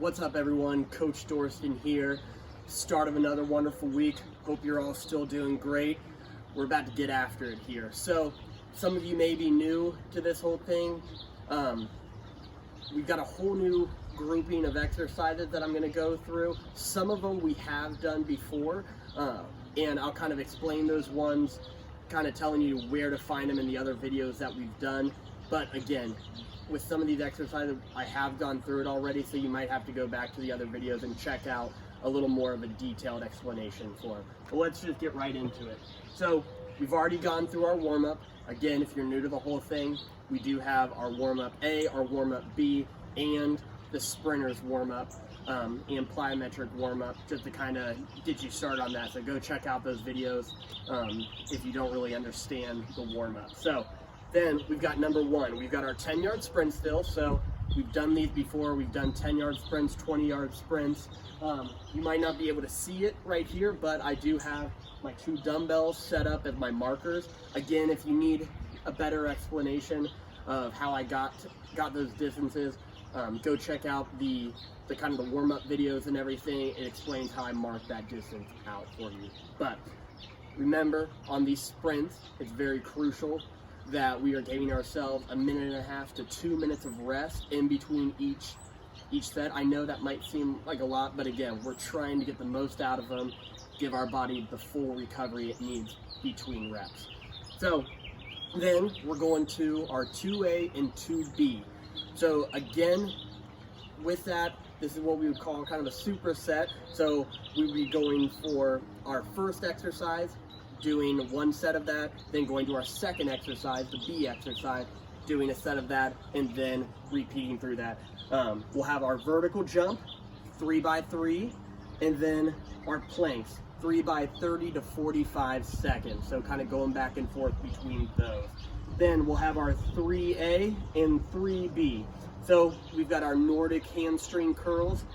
What's up everyone, Coach Dorston here. Start of another wonderful week. Hope you're all still doing great. We're about to get after it here. So some of you may be new to this whole thing. We've got a whole new grouping of exercises that I'm going to go through. Some of them we have done before, and I'll kind of explain those ones, kind of telling you where to find them in the other videos that we've done. But again, with some of these exercises, I have gone through it already, so you might have to go back to the other videos and check out a little more of a detailed explanation for them. But let's just get right into it. So we've already gone through our warm-up. Again, if you're new to the whole thing, we do have our warm-up A, our warm-up B, and the sprinter's warm-up and plyometric warm-up, just to kind of get you started on that. So go check out those videos if you don't really understand the warm-up. So then we've got number one. We've got our 10-yard sprint still. So we've done these before. We've done 10-yard sprints, 20-yard sprints. You might not be able to see it right here, but I do have my two dumbbells set up as my markers. Again, if you need a better explanation of how I got those distances, go check out the kind of the warm-up videos and everything. It explains how I mark that distance out for you. But remember, on these sprints, it's very crucial that we are giving ourselves 1.5 minutes to 2 minutes of rest in between each set. I know that might seem like a lot, but again, we're trying to get the most out of them, give our body the full recovery it needs between reps. So then we're going to our 2A and 2B. So again, with that, this is what we would call kind of a superset. So we would be going for our first exercise, doing one set of that, then going to our second exercise, the B exercise, doing a set of that, and then repeating through that. We'll have our vertical jump, 3x3, and then our planks, 3x30 to 45 seconds. So kind of going back and forth between those. Then we'll have our 3A and 3B. So we've got our Nordic hamstring curls,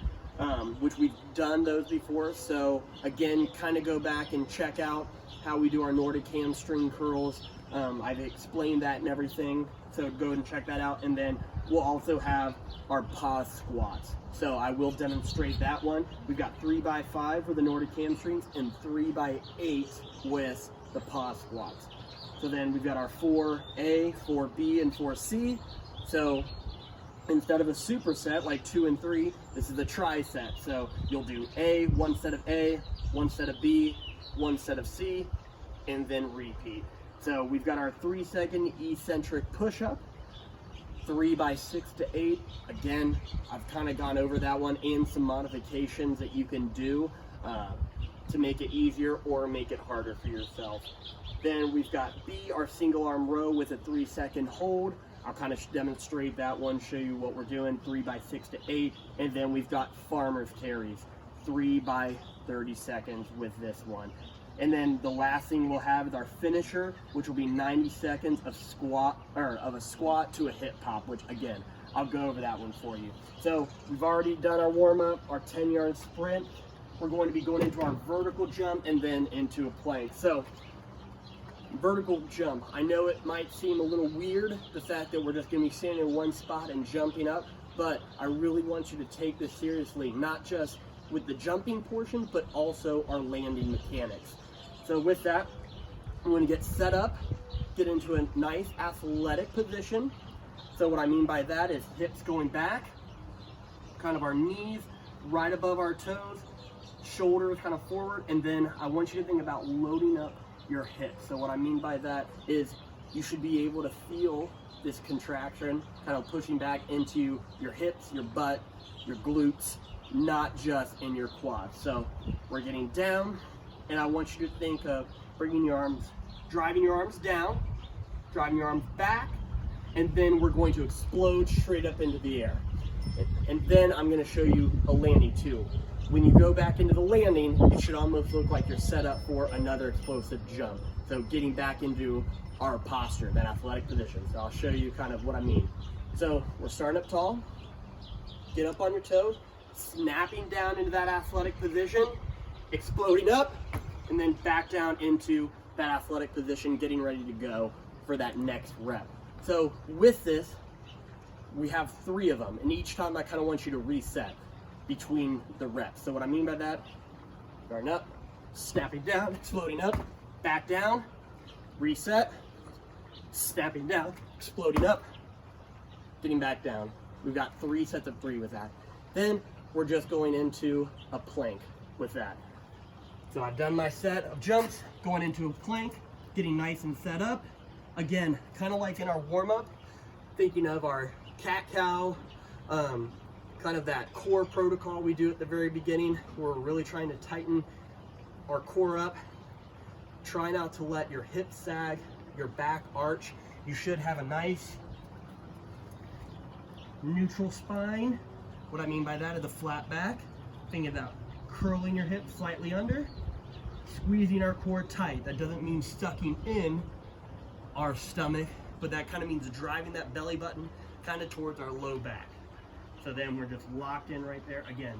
which we've done those before. So again, kind of go back and check out how we do our Nordic hamstring curls. I've explained that and everything, so go ahead and check that out. And then we'll also have our pause squats. So I will demonstrate that one. We've got 3x5 for the Nordic hamstrings and 3x8 with the pause squats. So then we've got our 4A, 4B, and 4C. So instead of a superset like 2 and 3, this is a tri-set. So you'll do A, one set of A, one set of B, one set of C, and then repeat. So we've got our 3-second eccentric push-up, 3x6 to 8. Again, I've kind of gone over that one and some modifications that you can do to make it easier or make it harder for yourself. Then we've got B, our single arm row with a 3-second hold. I'll kind of demonstrate that one, show you what we're doing, 3x6 to 8. And then we've got farmer's carries, 3x30 seconds with this one. And then the last thing we'll have is our finisher, which will be 90 seconds of a squat to a hip pop, which again, I'll go over that one for you. So we've already done our warm-up, our 10-yard sprint. We're going to be going into our vertical jump and then into a plank. So vertical jump, I know it might seem a little weird, the fact that we're just going to be standing in one spot and jumping up, but I really want you to take this seriously, not just with the jumping portion, but also our landing mechanics. So with that, I'm going to get set up, get into a nice athletic position. So what I mean by that is hips going back, kind of our knees right above our toes, shoulders kind of forward, and then I want you to think about loading up your hips. So what I mean by that is you should be able to feel this contraction kind of pushing back into your hips, your butt, your glutes, not just in your quads. So we're getting down, and I want you to think of bringing your arms, driving your arms down, driving your arms back, and then we're going to explode straight up into the air. And then I'm going to show you a landing too. When you go back into the landing, it should almost look like you're set up for another explosive jump. So getting back into our posture, that athletic position. So I'll show you kind of what I mean. So we're starting up tall, get up on your toes, snapping down into that athletic position, exploding up, and then back down into that athletic position, getting ready to go for that next rep. So with this, we have 3 of them, and each time I kind of want you to reset. between the reps. So what I mean by that, starting up, snapping down, exploding up, back down, reset, snapping down, exploding up, getting back down. We've got 3 sets of 3 with that. Then we're just going into a plank with that. So I've done my set of jumps, going into a plank, getting nice and set up. Again, kind of like in our warm-up, thinking of our cat-cow, kind of that core protocol we do at the very beginning. We're really trying to tighten our core up. Try not to let your hips sag, your back arch. You should have a nice neutral spine. What I mean by that is a flat back. Think about curling your hips slightly under, squeezing our core tight. That doesn't mean sucking in our stomach, but that kind of means driving that belly button kind of towards our low back. So then we're just locked in right there. Again,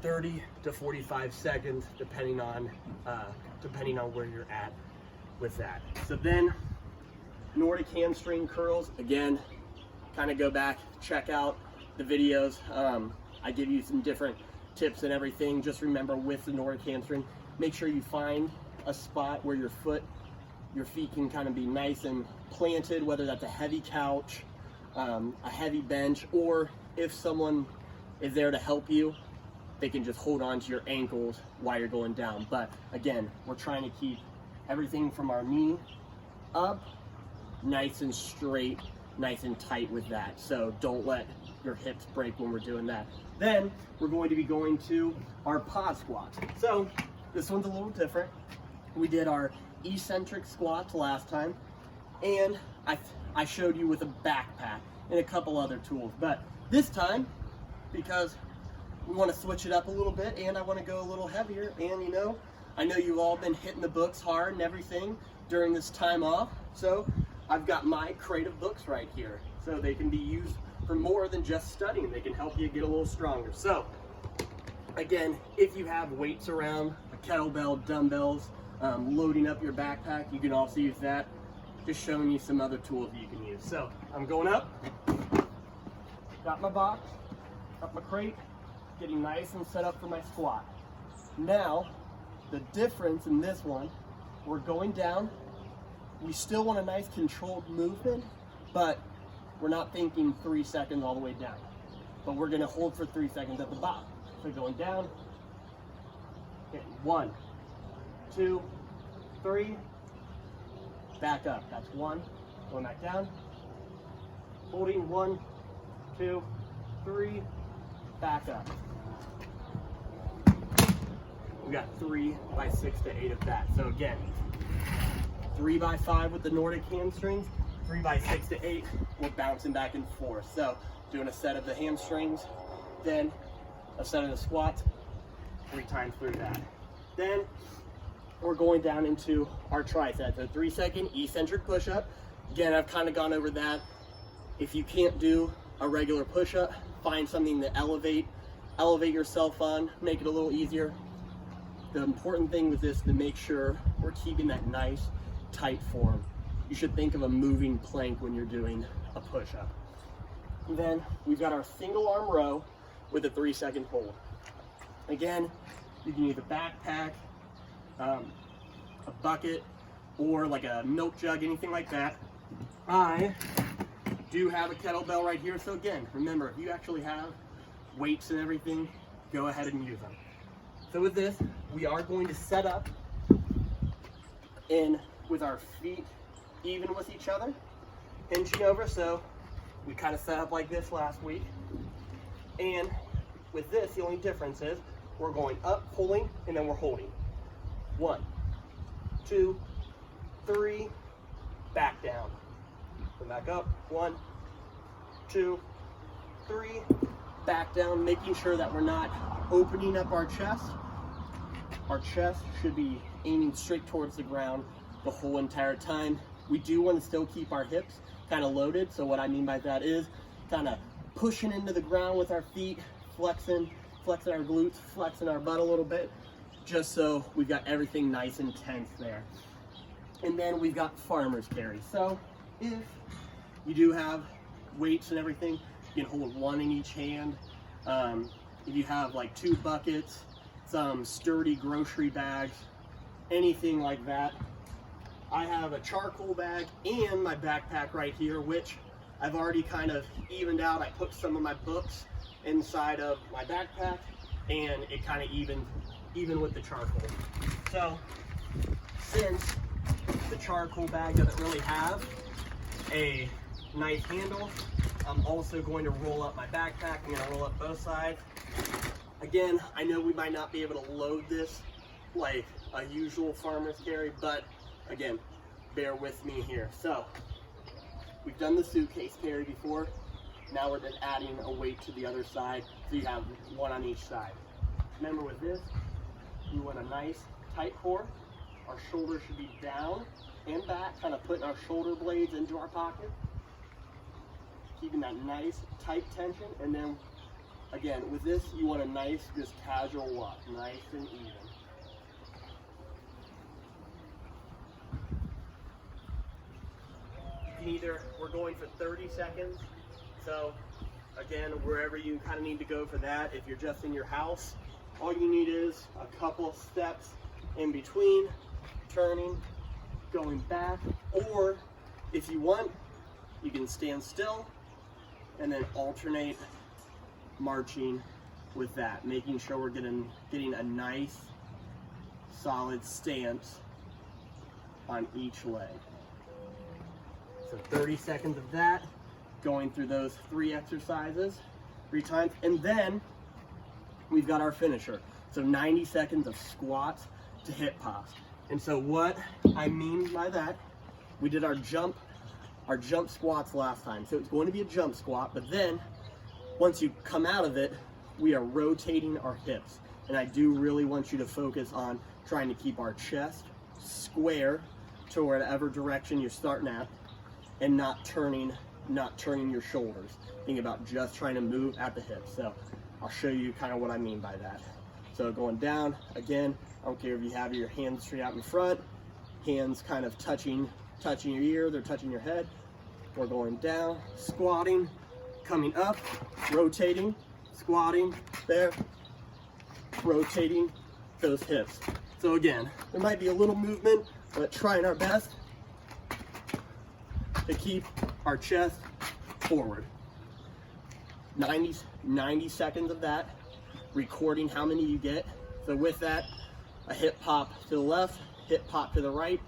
30 to 45 seconds, depending on where you're at with that. So then Nordic hamstring curls, again, kind of go back, check out the videos. I give you some different tips and everything. Just remember, with the Nordic hamstring, make sure you find a spot where your feet can kind of be nice and planted, whether that's a heavy couch, a heavy bench, or if someone is there to help you, they can just hold on to your ankles while you're going down. But again, we're trying to keep everything from our knee up nice and straight, nice and tight with that. So don't let your hips break when we're doing that. Then we're going to be going to our pod squats. So this one's a little different. We did our eccentric squats last time, and I showed you with a backpack and a couple other tools. But this time, because we want to switch it up a little bit and I want to go a little heavier, and I know you've all been hitting the books hard and everything during this time off, so I've got my creative books right here, so they can be used for more than just studying. They can help you get a little stronger. So again, if you have weights around, a kettlebell, dumbbells, loading up your backpack, you can also use that. Just showing you some other tools that you can use. So I'm going up, got my box, got my crate, getting nice and set up for my squat. Now, the difference in this one, we're going down. We still want a nice controlled movement, but we're not thinking 3 seconds all the way down. But we're gonna hold for 3 seconds at the bottom. So going down, hitting 1, 2, 3, back up. That's 1, going back down, holding 1, 2, 3, back up. We got 3 by 6 to 8 of that. So again, 3 by 5 with the Nordic hamstrings, 3 by 6 to 8, we're bouncing back and forth. So doing a set of the hamstrings, then a set of the squats, 3 times through that. Then we're going down into our triceps, a 3-second eccentric push-up. Again, I've kind of gone over that. If you can't do a regular push-up, find something to elevate yourself on, make it a little easier. The important thing with this is to make sure we're keeping that nice, tight form. You should think of a moving plank when you're doing a push-up. Then we've got our single arm row with a 3-second hold. Again, you can use a backpack, a bucket, or like a milk jug, anything like that. I do have a kettlebell right here, so again, remember, if you actually have weights and everything, go ahead and use them. So with this, we are going to set up in with our feet even with each other, hinging over. So we kind of set up like this last week. And with this, the only difference is we're going up, pulling, and then we're holding. 1, 2, 3, back down. Come back up, 1, 2, 3, back down, making sure that we're not opening up our chest. Our chest should be aiming straight towards the ground the whole entire time. We do want to still keep our hips kind of loaded. So what I mean by that is kind of pushing into the ground with our feet, flexing our glutes, flexing our butt a little bit, just so we've got everything nice and tense there. And then we've got farmer's carry. So if you do have weights and everything, you can hold 1 in each hand. if you have like 2 buckets, some sturdy grocery bags, anything like that. I have a charcoal bag and my backpack right here, which I've already kind of evened out. I put some of my books inside of my backpack, and it kind of even with the charcoal. So since the charcoal bag doesn't really have a nice handle, I'm also going to roll up my backpack. I'm going to roll up both sides. Again, I know we might not be able to load this like a usual farmer's carry, but again, bear with me here. So we've done the suitcase carry before. Now we're just adding a weight to the other side, so you have one on each side. Remember with this, we want a nice tight core. Our shoulders should be down and back, kind of putting our shoulder blades into our pocket. Keeping that nice tight tension, and then again, with this, you want a nice, just casual walk, nice and even. Either we're going for 30 seconds, so again, wherever you kind of need to go for that. If you're just in your house, all you need is a couple steps in between, turning, going back, or if you want, you can stand still and then alternate marching with that, making sure we're getting a nice solid stance on each leg. So 30 seconds of that, going through those 3 exercises 3 times, and then we've got our finisher. So 90 seconds of squats to hip pops. And so what I mean by that, we did our jump squats last time. So it's going to be a jump squat, but then once you come out of it, we are rotating our hips. And I do really want you to focus on trying to keep our chest square to whatever direction you're starting at, and not turning your shoulders. Think about just trying to move at the hips. So I'll show you kind of what I mean by that. So going down, again, I don't care if you have your hands straight out in front, hands kind of touching your ear, they're touching your head. We're going down, squatting, coming up, rotating, squatting, there, rotating those hips. So again, there might be a little movement, but trying our best to keep our chest forward. 90 seconds of that, recording how many you get. So with that, a hip pop to the left, hip pop to the right,